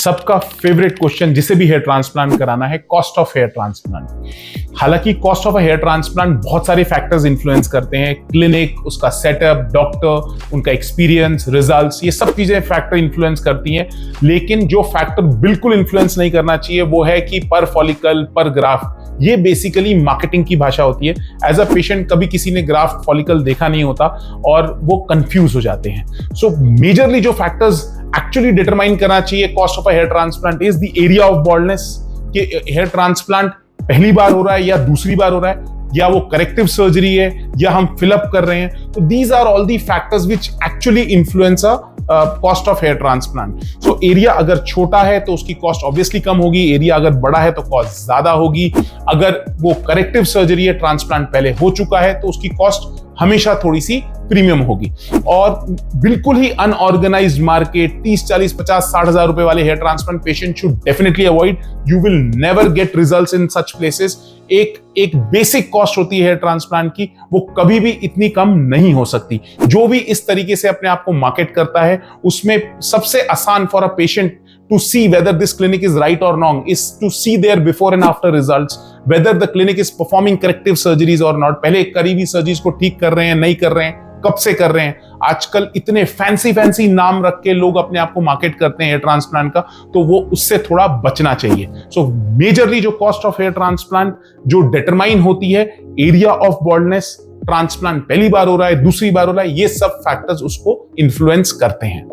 सबका favourite question जिसे भी हेयर ट्रांसप्लांट कराना है, कॉस्ट ऑफ हेयर ट्रांसप्लांट। हालांकि कॉस्ट ऑफ हेयर ट्रांसप्लांट बहुत सारे फैक्टर्स इंफ्लुएंस करते हैं, क्लिनिक, उसका सेटअप, डॉक्टर, उनका एक्सपीरियंस, रिजल्ट्स, ये सब चीजें फैक्टर इंफ्लुएंस करती हैं। लेकिन जो फैक्टर बिल्कुल इंफ्लुएंस नहीं करना चाहिए वो है कि पर फॉलिकल, पर ग्राफ्ट। ये बेसिकली मार्केटिंग की भाषा होती है। एज अ पेशेंट कभी किसी ने ग्राफ्ट फॉलिकल देखा नहीं होता और वो कंफ्यूज हो जाते हैं। सो मेजरली जो फैक्टर्स एक्चुअली डिटरमाइन करना चाहिए cost of a hair transplant is the area of baldness, कि हेयर ट्रांसप्लांट पहली बार हो रहा है या दूसरी बार हो रहा है, या वो करेक्टिव सर्जरी है या हम फिलअप कर रहे हैं। तो these are all the factors which actually influence cost of hair transplant. So area अगर छोटा है तो उसकी कॉस्ट ऑब्वियसली कम होगी, एरिया अगर बड़ा है तो कॉस्ट ज्यादा होगी। अगर वो करेक्टिव सर्जरी है, ट्रांसप्लांट पहले हो चुका है, तो उसकी कॉस्ट हमेशा थोड़ी सी प्रीमियम होगी। और बिल्कुल ही अनऑर्गेनाइज्ड मार्केट 30, 40, 50, 60 हजार रुपए वाले hair transplant patient should definitely avoid. You will never get results in such places. एक बेसिक कॉस्ट होती है हेयर ट्रांसप्लांट की, वो कभी भी इतनी कम नहीं हो सकती। जो भी इस तरीके से अपने आप को मार्केट करता है, उसमें सबसे आसान for a patient to see whether this clinic is right or wrong is to see their before and after results, whether the clinic is performing corrective surgeries or not। पहले करीबी सर्जरीज को ठीक कर रहे हैं, नहीं कर रहे हैं, कब से कर रहे हैं। आजकल इतने फैंसी नाम रख के लोग अपने आप को मार्केट करते हैं हेयर ट्रांसप्लांट का, तो वो उससे थोड़ा बचना चाहिए। सो मेजरली जो कॉस्ट ऑफ हेयर ट्रांसप्लांट जो डिटरमाइन होती है, एरिया ऑफ बॉल्डनेस, ट्रांसप्लांट पहली बार हो रहा है, दूसरी बार हो रहा है, ये सब फैक्टर्स उसको इन्फ्लुएंस करते हैं।